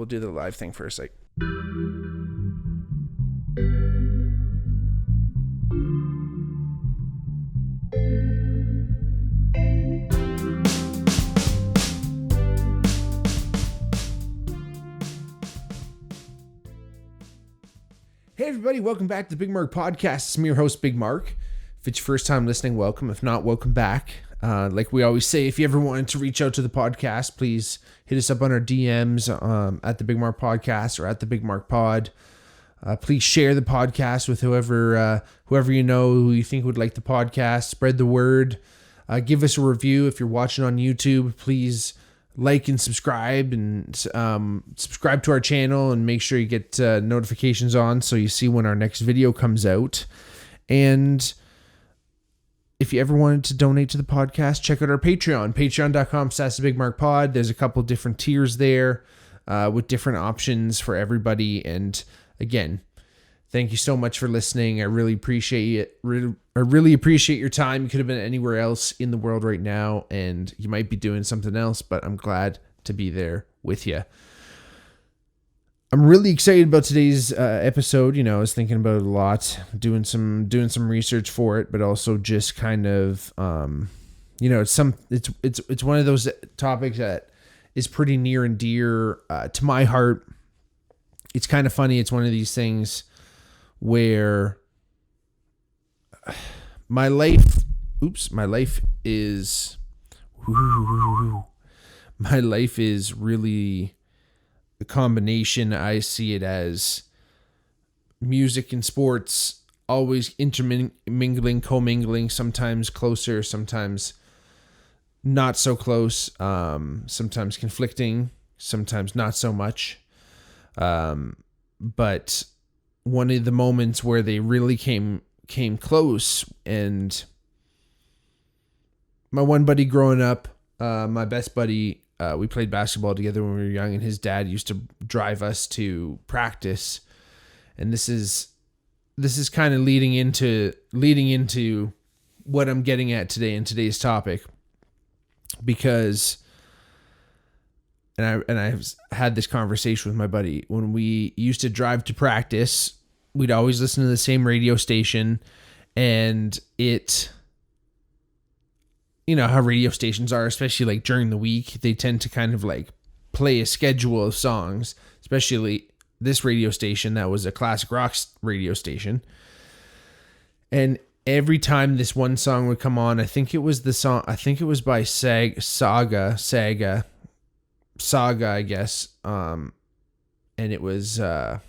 we'll do the live thing first. Like, hey everybody, welcome back to the Bigmark podcast. I'm your host, Bigmark. If it's your first time listening, welcome. If not, welcome back. Like we always say, if you ever wanted to reach out to the podcast, please hit us up on our DMs at the Bigmark podcast or at the Bigmark pod. Please share the podcast with whoever you know who you think would like the podcast. Spread the word. Give us a review. If you're watching on YouTube, please like and subscribe, and subscribe to our channel, and make sure you get notifications on so you see when our next video comes out. And if you ever wanted to donate to the podcast, check out our Patreon, patreon.com/BigmarkPod. There's a couple different tiers there with different options for everybody. And again, thank you so much for listening. I really appreciate it. I really appreciate your time. You could have been anywhere else in the world right now, and you might be doing something else, but I'm glad to be there with you. I'm really excited about today's episode. You know, I was thinking about it a lot, doing some research for it, but also just kind of, it's one of those topics that is pretty near and dear to my heart. It's kind of funny. It's one of these things where my life is really a combination. I see it as music and sports, always intermingling, commingling, sometimes closer, sometimes not so close, sometimes conflicting, sometimes not so much. But one of the moments where they really came close, and my one buddy growing up, my best buddy, we played basketball together when we were young, and his dad used to drive us to practice. And this is kind of leading into what I'm getting at today in today's topic, because I've had this conversation with my buddy. When we used to drive to practice, we'd always listen to the same radio station, and it, you know how radio stations are, especially like during the week, they tend to kind of like play a schedule of songs, especially this radio station that was a classic rock radio station. And every time this one song would come on, I think it was by Saga, I guess. And it was, I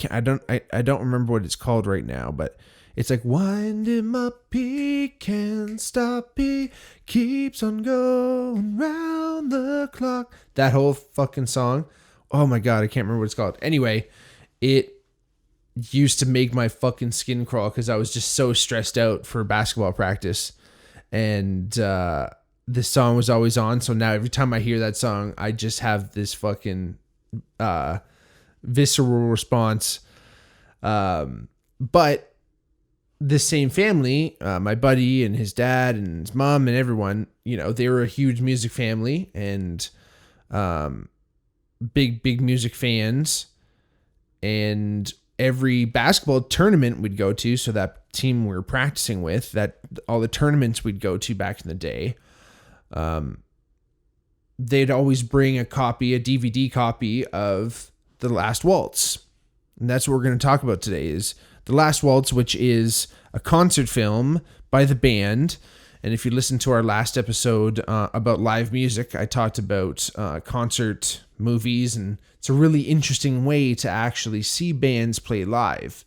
don't remember what it's called right now, but it's like, wind him up, he can't stop, he keeps on going round the clock. That whole fucking song. Oh my God, I can't remember what it's called. Anyway, it used to make my fucking skin crawl because I was just so stressed out for basketball practice. And this song was always on. So now every time I hear that song, I just have this fucking visceral response. But the same family, my buddy and his dad and his mom and everyone, you know, they were a huge music family, and big music fans. And every basketball tournament we'd go to, so that team we were practicing with, that all the tournaments we'd go to back in the day, they'd always bring a DVD copy of The Last Waltz. And that's what we're going to talk about today, is The Last Waltz, which is a concert film by the band. And if you listen to our last episode about live music, I talked about concert movies, and it's a really interesting way to actually see bands play live.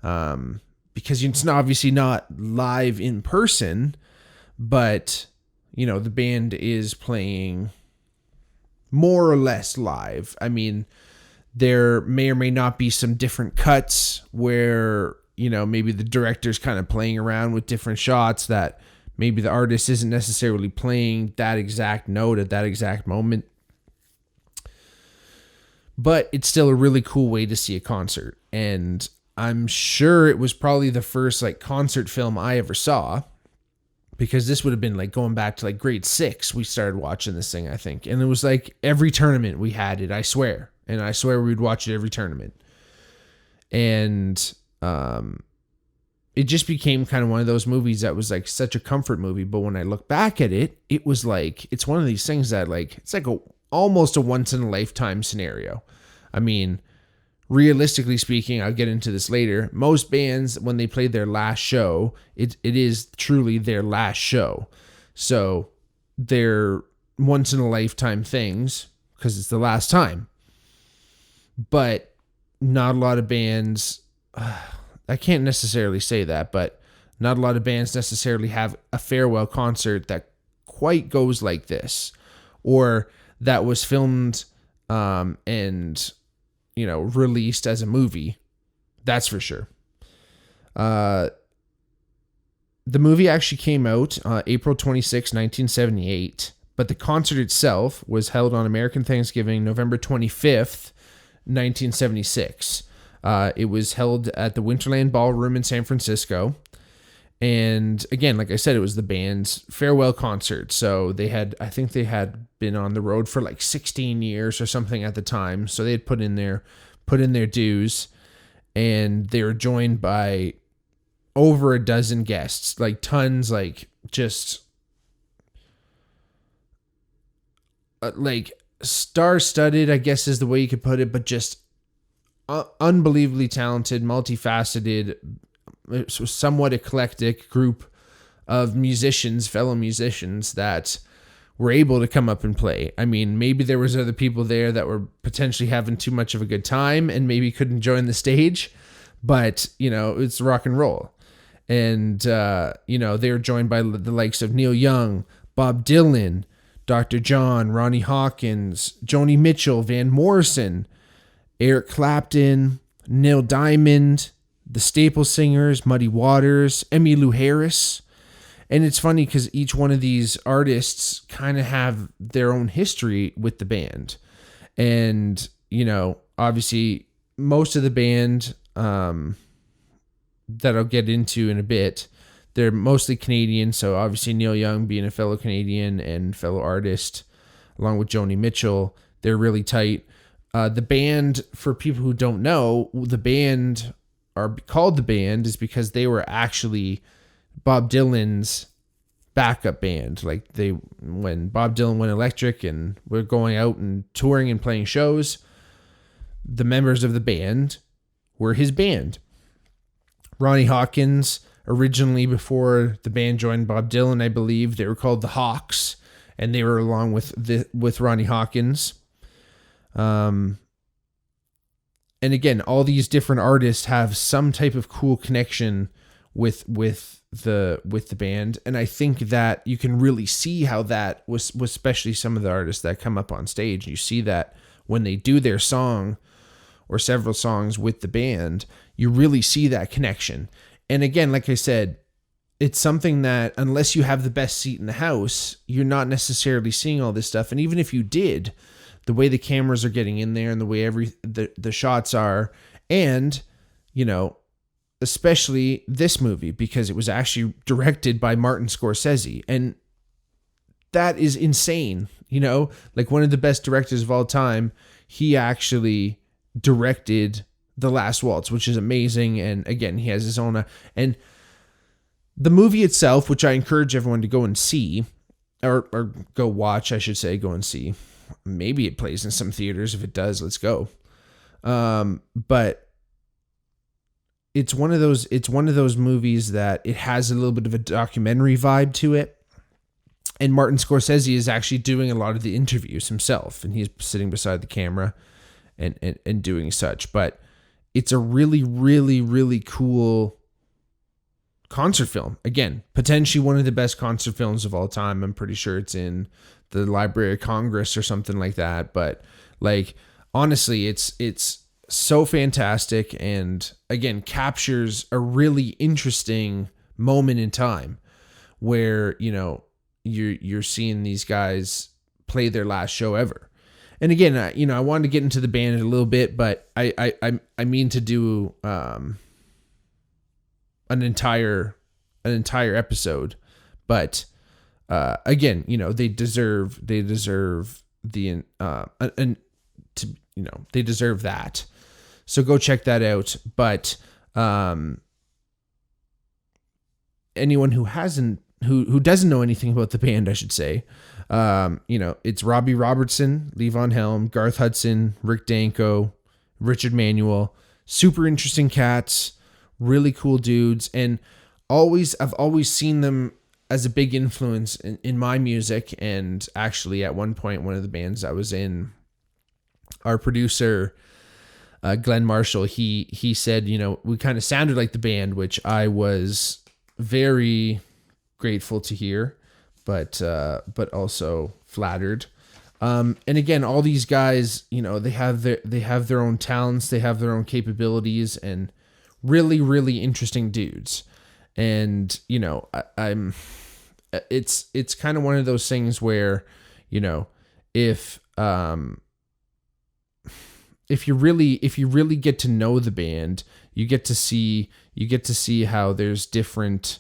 Because it's obviously not live in person, but, you know, the band is playing more or less live. I mean, there may or may not be some different cuts where, you know, maybe the director's kind of playing around with different shots that maybe the artist isn't necessarily playing that exact note at that exact moment. But it's still a really cool way to see a concert. And I'm sure it was probably the first like concert film I ever saw. because this would have been like going back to like grade 6. We started watching this thing, I think. And it was like every tournament we had it, I swear. And I swear we'd watch it every tournament. And it just became kind of one of those movies that was like such a comfort movie. But when I look back at it, it was like, it's one of these things that like, it's like almost a once in a lifetime scenario. I mean, realistically speaking, I'll get into this later. Most bands, when they play their last show, it is truly their last show. So they're once in a lifetime things because it's the last time. But not a lot of bands, I can't necessarily say that, but not a lot of bands necessarily have a farewell concert that quite goes like this, or that was filmed and released as a movie. That's for sure. The movie actually came out April 26, 1978, but the concert itself was held on American Thanksgiving, November 25th, 1976. It was held at the Winterland Ballroom in San Francisco. And again, like I said, it was the band's farewell concert. So I think they had been on the road for like 16 years or something at the time. So they had put in their dues, and they were joined by over a dozen guests, like tons, like just like star-studded, I guess is the way you could put it, but just unbelievably talented, multifaceted, somewhat eclectic group of fellow musicians that were able to come up and play. I mean, maybe there was other people there that were potentially having too much of a good time and maybe couldn't join the stage, but it's rock and roll. And they were joined by the likes of Neil Young, Bob Dylan, Dr. John, Ronnie Hawkins, Joni Mitchell, Van Morrison, Eric Clapton, Neil Diamond, the Staple Singers, Muddy Waters, Emmylou Harris. And it's funny because each one of these artists kind of have their own history with the band. And, obviously most of the band that I'll get into in a bit, they're mostly Canadian. So obviously Neil Young being a fellow Canadian and fellow artist, along with Joni Mitchell, they're really tight. The band, for people who don't know, the band are called the band is because they were actually Bob Dylan's backup band. Like when Bob Dylan went electric and were going out and touring and playing shows, the members of the band were his band. Ronnie Hawkins, originally before the band joined Bob Dylan, I believe they were called the Hawks, and they were along with Ronnie Hawkins. And again, all these different artists have some type of cool connection with the band, and I think that you can really see how that was, especially some of the artists that come up on stage. You see that when they do their song or several songs with the band, you really see that connection. And again, like I said, it's something that unless you have the best seat in the house, you're not necessarily seeing all this stuff. And even if you did, the way the cameras are getting in there and the way the shots are, and especially this movie, because it was actually directed by Martin Scorsese, and that is insane. Like one of the best directors of all time, he actually directed The Last Waltz, which is amazing. And again, he has his own and the movie itself, which I encourage everyone to go and see, or go watch, I should say, go and see. Maybe it plays in some theaters. If it does, let's go. But it's one of those movies that it has a little bit of a documentary vibe to it. And Martin Scorsese is actually doing a lot of the interviews himself, and he's sitting beside the camera and doing such. But it's a really, really, really cool concert film. Again, potentially one of the best concert films of all time. I'm pretty sure it's in the Library of Congress or something like that. But like, honestly, it's so fantastic, and again, captures a really interesting moment in time where, you're seeing these guys play their last show ever. And again, I wanted to get into the band a little bit, but I mean to do an entire episode. But again, they deserve the they deserve that. So go check that out. But anyone who doesn't know anything about the band, I should say, it's Robbie Robertson, Levon Helm, Garth Hudson, Rick Danko, Richard Manuel. Super interesting cats, really cool dudes, and I've always seen them as a big influence in my music. And actually, at one point, one of the bands I was in, our producer, Glenn Marshall, he said, we kind of sounded like the band, which I was very grateful to hear, but also flattered. And again, all these guys, they have their own talents, they have their own capabilities, and really, really interesting dudes. And it's kind of one of those things where, if you really get to know the band, you get to see how there's different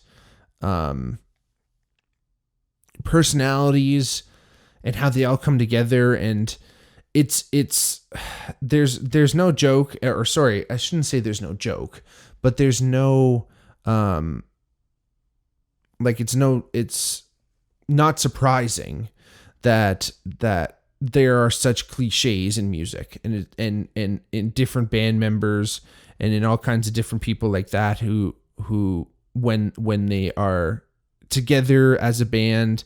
personalities and how they all come together. And there's no joke, or sorry, I shouldn't say there's no joke, but there's no it's not surprising that there are such cliches in music and in different band members and in all kinds of different people like that who when they are together as a band,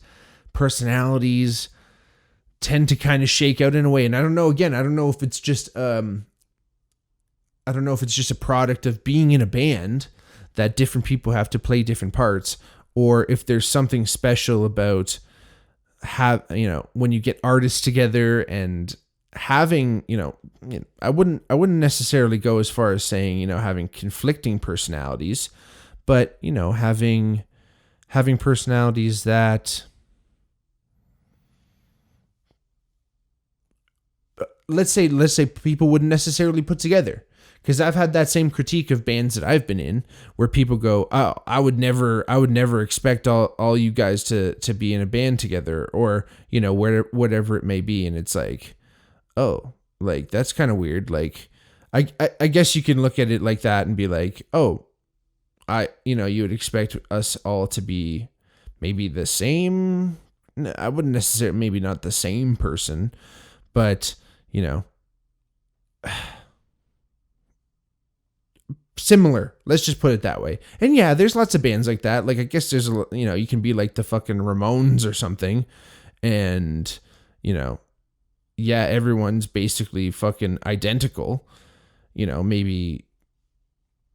personalities tend to kind of shake out in a way. And I don't know if it's just a product of being in a band that different people have to play different parts, or if there's something special about when you get artists together and having, I wouldn't necessarily go as far as saying, having conflicting personalities, but, having personalities that, let's say people wouldn't necessarily put together. Because I've had that same critique of bands that I've been in, where people go, "Oh, I would never expect all you guys to be in a band together," or whatever it may be, and it's like, oh, like that's kind of weird. Like, I guess you can look at it like that and be like, oh, you would expect us all to be maybe the same. I wouldn't necessarily, maybe not the same person, but similar, let's just put it that way. And yeah, there's lots of bands like that. Like, I guess there's you can be like the fucking Ramones or something, and yeah, everyone's basically fucking identical, maybe,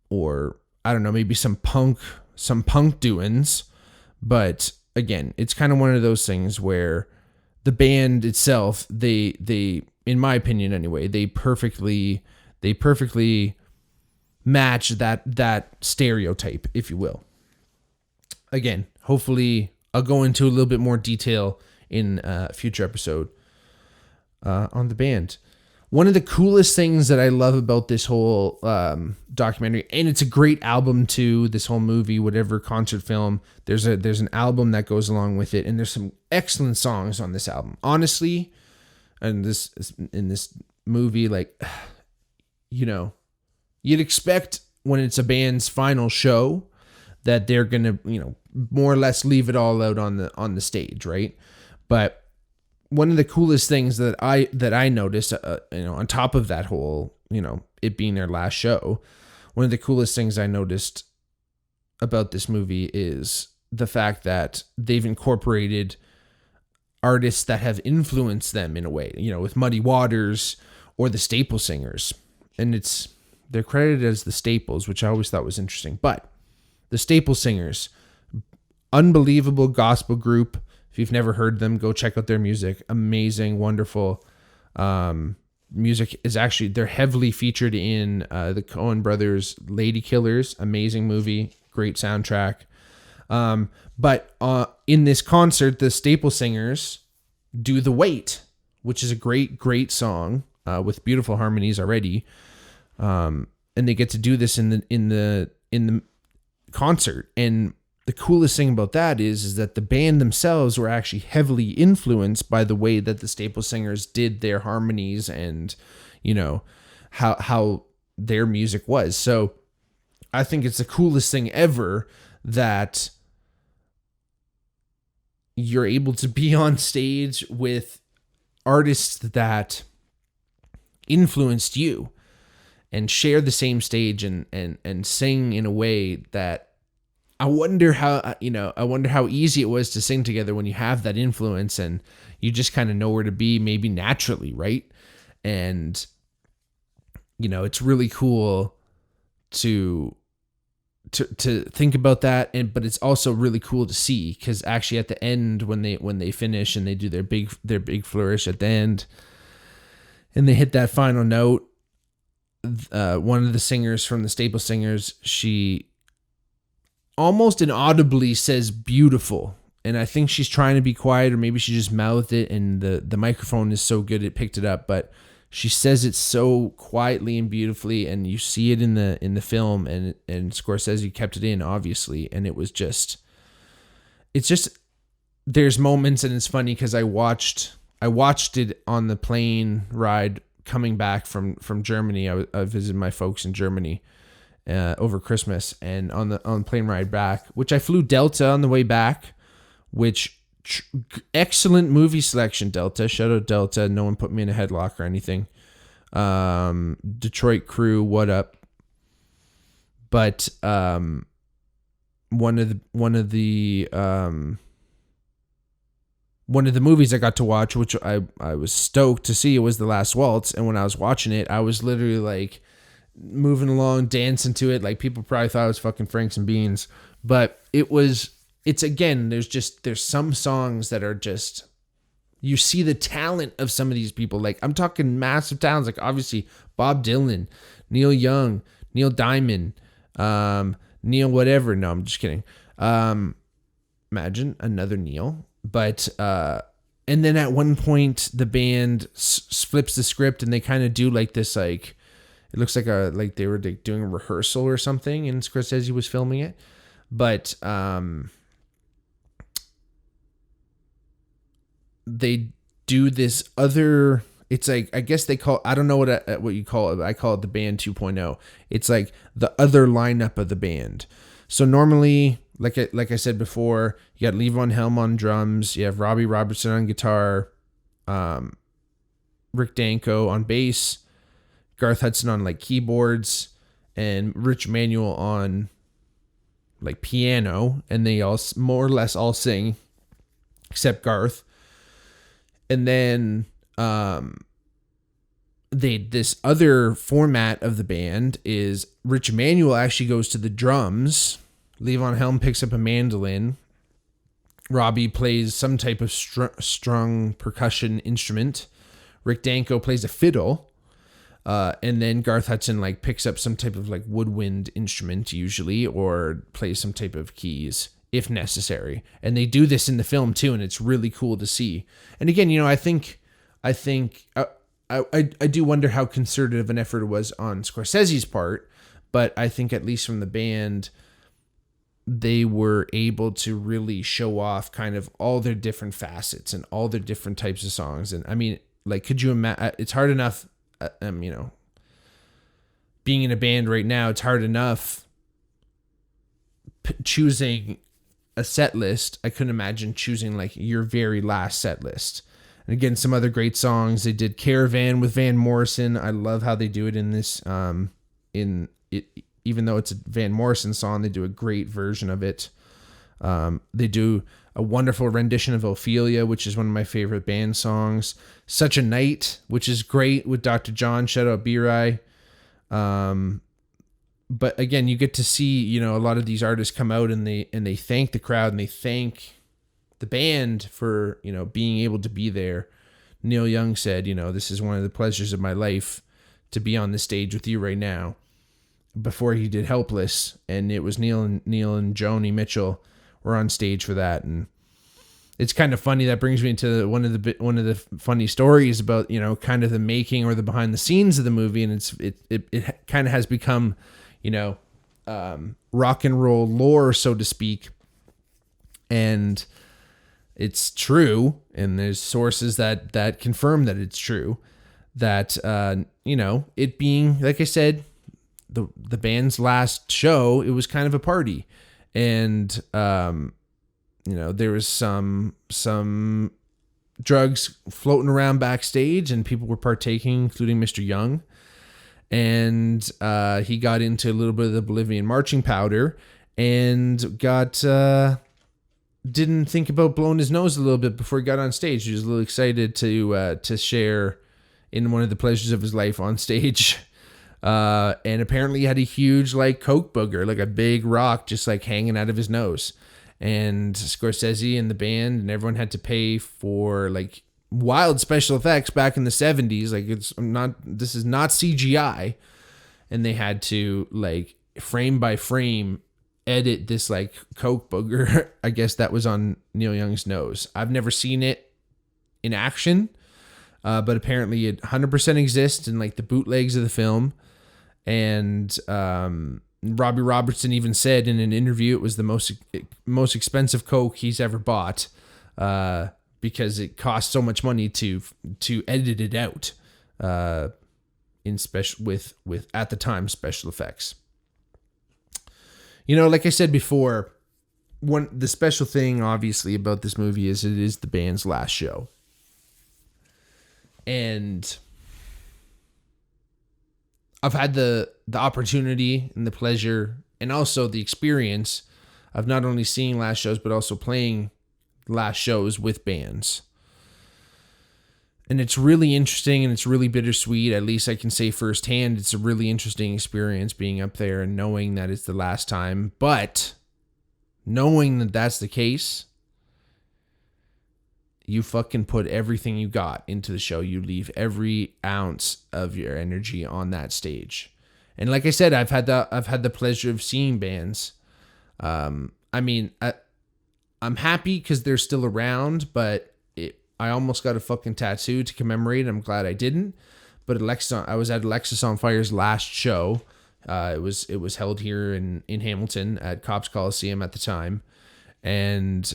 or I don't know, maybe some punk doings. But again, it's kind of one of those things where the band itself, they in my opinion anyway, they perfectly match that stereotype, if you will. Again, hopefully I'll go into a little bit more detail in a future episode on the band. One of the coolest things that I love about this whole documentary, and it's a great album too, this whole movie, whatever, concert film, there's an album that goes along with it, and there's some excellent songs on this album. Honestly, and in this movie, like, you'd expect when it's a band's final show that they're gonna, more or less leave it all out on the stage, right? But one of the coolest things that I noticed, on top of that whole, it being their last show, one of the coolest things I noticed about this movie is the fact that they've incorporated artists that have influenced them in a way, with Muddy Waters or the Staple Singers. And they're credited as the Staples, which I always thought was interesting. But the Staple Singers, unbelievable gospel group. If you've never heard them, go check out their music. Amazing, wonderful. Music is actually, they're heavily featured in the Coen Brothers' Lady Killers. Amazing movie, great soundtrack. But in this concert, the Staple Singers do The Wait, which is a great song with beautiful harmonies already. And they get to do this in the concert. And the coolest thing about that is that the band themselves were actually heavily influenced by the way that the Staple Singers did their harmonies and, you know, how their music was. So I think it's the coolest thing ever that you're able to be on stage with artists that influenced you and share the same stage and sing in a way that I wonder how easy it was to sing together when you have that influence and you just kind of know where to be, maybe naturally, right? And, you know, it's really cool to think about that, but it's also really cool to see, because actually at the end when they finish and they do their big flourish at the end and they hit that final note, one of the singers from the Staple Singers, she almost inaudibly says beautiful, and I think she's trying to be quiet, or maybe she just mouthed it and the microphone is so good it picked it up, but she says it so quietly and beautifully, and you see it in the film, and Scorsese kept it in, obviously, and it's just there's moments, and it's funny because I watched it on the plane ride coming back from Germany. I visited my folks in Germany over Christmas, and on the plane ride back, which I flew Delta on the way back, which excellent movie selection, Delta. Shout out Delta. No one put me in a headlock or anything. Detroit crew, what up? But one of the movies I got to watch, which I was stoked to see, it was The Last Waltz. And when I was watching it, I was literally like moving along, dancing to it. Like, people probably thought it was fucking Franks and Beans, but it's again, there's some songs that are just, you see the talent of some of these people. Like, I'm talking massive talents, like obviously Bob Dylan, Neil Young, Neil Diamond, Neil whatever. No, I'm just kidding. Imagine another Neil. But and then at one point the band flips the script and they kind of do like this, like it looks like they were doing a rehearsal or something, and Scorsese was filming it. But they do this other, it's like, I guess they call, I don't know what you call it. I call it the band 2.0. It's like the other lineup of the band. So normally, like I said before, you got Levon Helm on drums, you have Robbie Robertson on guitar, Rick Danko on bass, Garth Hudson on like keyboards, and Rich Manuel on like piano, and they all more or less all sing except Garth. And then this other format of the band is Rich Manuel actually goes to the drums, Levon Helm picks up a mandolin, Robbie plays some type of strung percussion instrument, Rick Danko plays a fiddle, and then Garth Hudson like picks up some type of like woodwind instrument usually, or plays some type of keys if necessary. And they do this in the film too, and it's really cool to see. And again, you know, I think I do wonder how concerted of an effort it was on Scorsese's part, but I think at least from the band, they were able to really show off kind of all their different facets and all their different types of songs. And I mean, like, could you imagine? It's hard enough, you know, being in a band right now, it's hard enough choosing a set list. I couldn't imagine choosing like your very last set list. And again, some other great songs. They did Caravan with Van Morrison. I love how they do it in this, even though it's a Van Morrison song, they do a great version of it. They do a wonderful rendition of Ophelia, which is one of my favorite band songs. Such a Night, which is great with Dr. John. Shout out B-Rai. But again, you get to see, you know, a lot of these artists come out and they thank the crowd and they thank the band for, you know, being able to be there. Neil Young said, you know, this is one of the pleasures of my life to be on the stage with you right now, before he did Helpless. And it was Neil and Joni Mitchell were on stage for that. And it's kind of funny. That brings me to one of the funny stories about, you know, kind of the making or the behind the scenes of the movie. And it kind of has become, you know, rock and roll lore, so to speak. And it's true, and there's sources that confirm that it's true, that it being, like I said, the band's last show, it was kind of a party, and there was some drugs floating around backstage, and people were partaking, including Mr. Young, and he got into a little bit of the Bolivian marching powder, and didn't think about blowing his nose a little bit before he got on stage. He was a little excited to share in one of the pleasures of his life on stage. And apparently he had a huge coke booger, like a big rock just hanging out of his nose. And Scorsese and the band and everyone had to pay for wild special effects back in the 70s. This is not CGI. And they had to frame by frame edit this coke booger. I guess that was on Neil Young's nose. I've never seen it in action, but apparently it 100% exists in the bootlegs of the film. And Robbie Robertson even said in an interview it was the most expensive coke he's ever bought, because it cost so much money to edit it out in special with at the time special effects. Like I said before, the special thing obviously about this movie is it is the band's last show. And I've had the opportunity and the pleasure and also the experience of not only seeing last shows, but also playing last shows with bands. And it's really interesting and it's really bittersweet. At least I can say firsthand, it's a really interesting experience being up there and knowing that it's the last time. But knowing that that's the case, you fucking put everything you got into the show. You leave every ounce of your energy on that stage. And like I said, I've had the pleasure of seeing bands. I'm happy because they're still around, but I almost got a fucking tattoo to commemorate. I'm glad I didn't. But I was at Alexis on Fire's last show. It was held here in Hamilton at Cops Coliseum at the time, and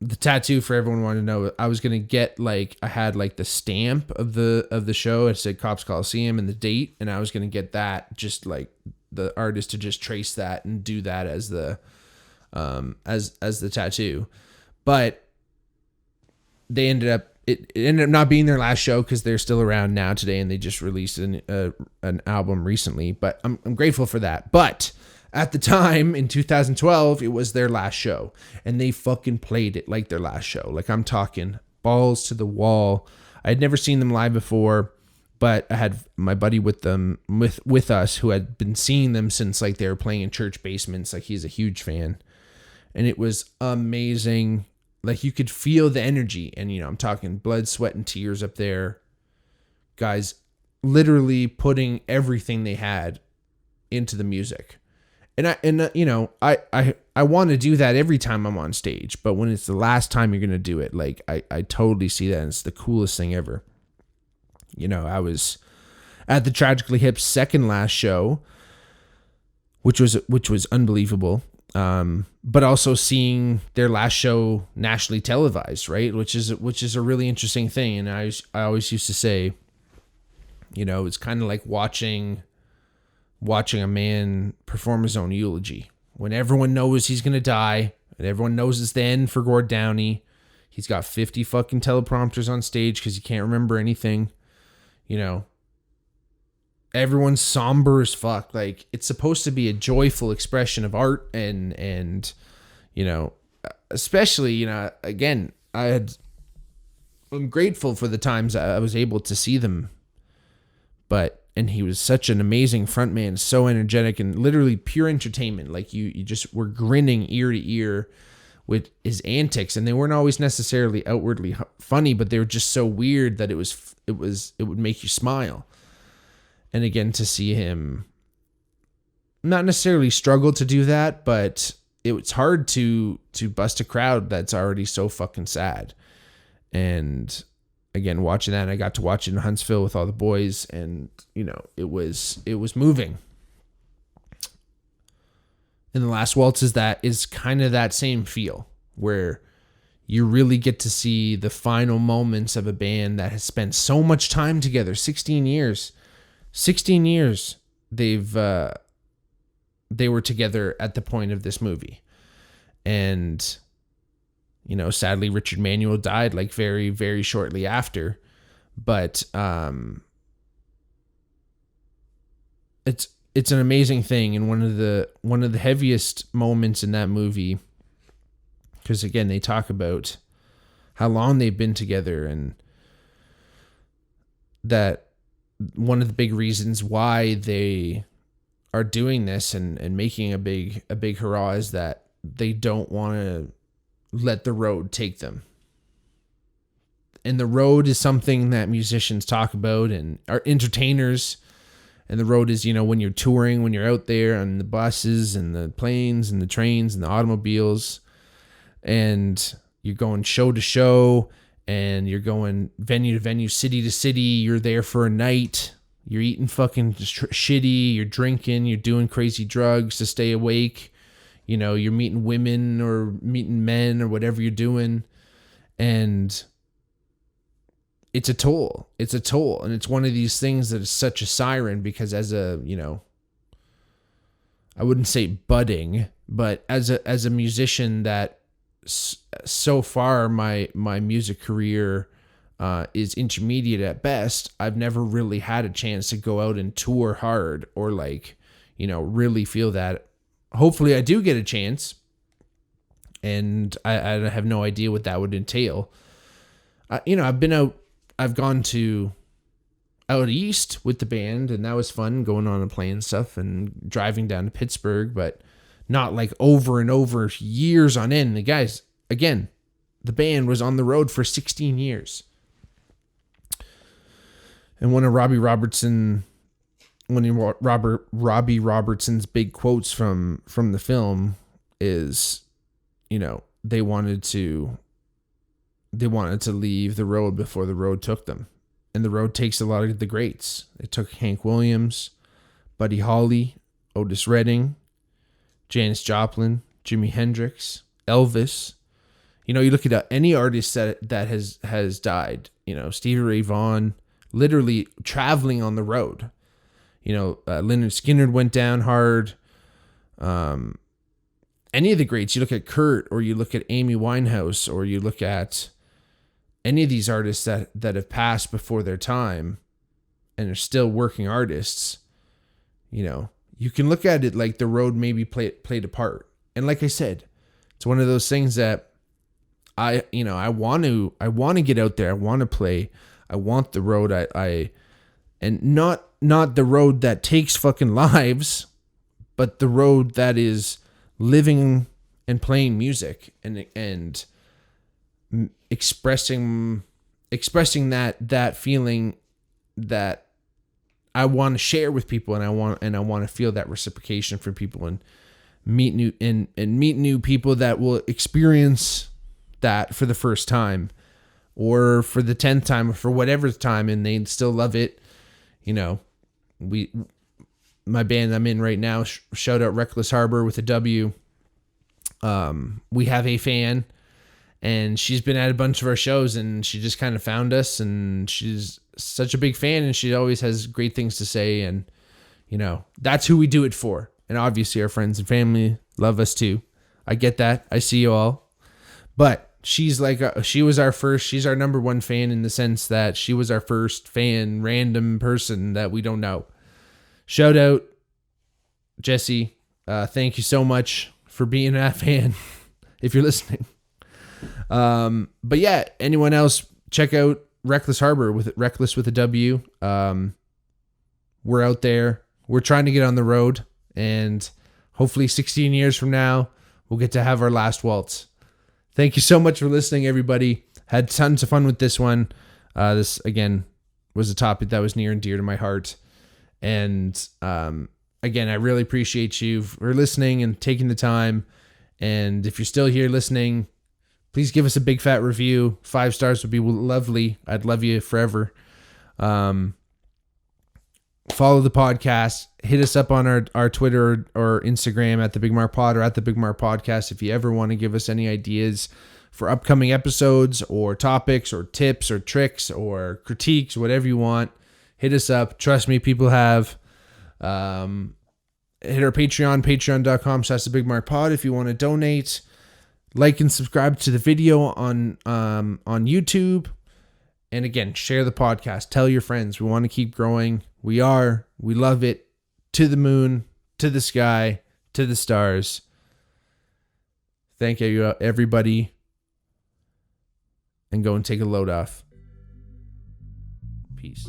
the tattoo, for everyone wanted to know, I was gonna get I had the stamp of the show. It said Cops Coliseum and the date, and I was gonna get that, just the artist to just trace that and do that as the as the tattoo. But they ended up not being their last show because they're still around now today, and they just released an album recently. But I'm grateful for that. But at the time in 2012, it was their last show, and they fucking played it like their last show. I'm talking balls to the wall. I had never seen them live before, but I had my buddy with us who had been seeing them since they were playing in church basements. He's a huge fan, and it was amazing. You could feel the energy, and I'm talking blood, sweat, and tears up there. Guys literally putting everything they had into the music. And I want to do that every time I'm on stage, but when it's the last time you're going to do it, I totally see that, and it's the coolest thing ever. I was at the Tragically Hip's second last show, which was unbelievable. But also seeing their last show nationally televised, right? Which is a really interesting thing. And I always used to say, it's kind of like watching a man perform his own eulogy. When everyone knows he's going to die, and everyone knows it's the end for Gord Downey. He's got 50 fucking teleprompters on stage because he can't remember anything. Everyone's somber as fuck. It's supposed to be a joyful expression of art, and especially, again, I'm grateful for the times I was able to see them. And he was such an amazing frontman, so energetic and literally pure entertainment. You just were grinning ear to ear with his antics, and they weren't always necessarily outwardly funny, but they were just so weird that it would make you smile. And again, to see him not necessarily struggle to do that, but it's hard to bust a crowd that's already so fucking sad. And again, watching that, I got to watch it in Huntsville with all the boys, and it was moving. And The Last Waltz is kind of that same feel, where you really get to see the final moments of a band that has spent so much time together. 16 years they were together at the point of this movie. And, sadly Richard Manuel died like very, very shortly after. But it's an amazing thing, and one of the heaviest moments in that movie, because again they talk about how long they've been together, and that one of the big reasons why they are doing this and making a big hurrah is that they don't want to let the road take them. And the road is something that musicians talk about and are entertainers. And the road is, when you're touring, when you're out there on the buses and the planes and the trains and the automobiles, and you're going show to show, and you're going venue to venue, city to city. You're there for a night. You're eating fucking shitty. You're drinking. You're doing crazy drugs to stay awake. You're meeting women or meeting men or whatever you're doing. And it's a toll. It's a toll. And it's one of these things that is such a siren, because as a, I wouldn't say budding, but as a musician that so far my music career is intermediate at best, I've never really had a chance to go out and tour hard or really feel that. Hopefully I do get a chance, and I have no idea what that would entail. I've gone to out east with the band, and that was fun, going on a plane and stuff and driving down to Pittsburgh, but not like over and over years on end. The guys, again, the band was on the road for 16 years. And one of Robbie Robertson's big quotes from the film is, they wanted to leave the road before the road took them. And the road takes a lot of the greats. It took Hank Williams, Buddy Holly, Otis Redding, Janis Joplin, Jimi Hendrix, Elvis. You look at any artist that has died, Stevie Ray Vaughan, literally traveling on the road. Lynyrd Skynyrd went down hard. Any of the greats, you look at Kurt, or you look at Amy Winehouse, or you look at any of these artists that have passed before their time and are still working artists, you can look at it like the road maybe played a part. And like I said, it's one of those things that I want to get out there. I want to play. I want the road. And not the road that takes fucking lives, but the road that is living and playing music and expressing that feeling that I want to share with people, and I want to feel that reciprocation from people, and meet new people that will experience that for the first time, or for the 10th time, or for whatever time, and they still love it. My band I'm in right now, shout out Reckless Harbor with a W. We have a fan, and she's been at a bunch of our shows, and she just kind of found us, and she's such a big fan, and she always has great things to say. And, that's who we do it for. And obviously our friends and family love us too. I get that. I see you all. But she's she's our number one fan, in the sense that she was our first fan, random person that we don't know. Shout out, Jesse. Thank you so much for being that fan, if you're listening. But yeah, anyone else, check out Reckless Harbor with Reckless with a W. We're out there. We're trying to get on the road, and hopefully 16 years from now, we'll get to have our last waltz. Thank you so much for listening, everybody. Had tons of fun with this one. This, again, was a topic that was near and dear to my heart. And again, I really appreciate you for listening and taking the time. And if you're still here listening, please give us a big fat review. 5 stars would be lovely. I'd love you forever. follow the podcast. Hit us up on our Twitter or Instagram at the Bigmark Pod or at the Bigmark Podcast if you ever want to give us any ideas for upcoming episodes or topics or tips or tricks or critiques, whatever you want. Hit us up. Trust me, people have. Hit our Patreon, patreon.com/thebigmarkpod if you want to donate. Like and subscribe to the video on YouTube. And again, share the podcast. Tell your friends. We want to keep growing. We love it. To the moon, to the sky, to the stars. Thank you, everybody. And go and take a load off. Peace.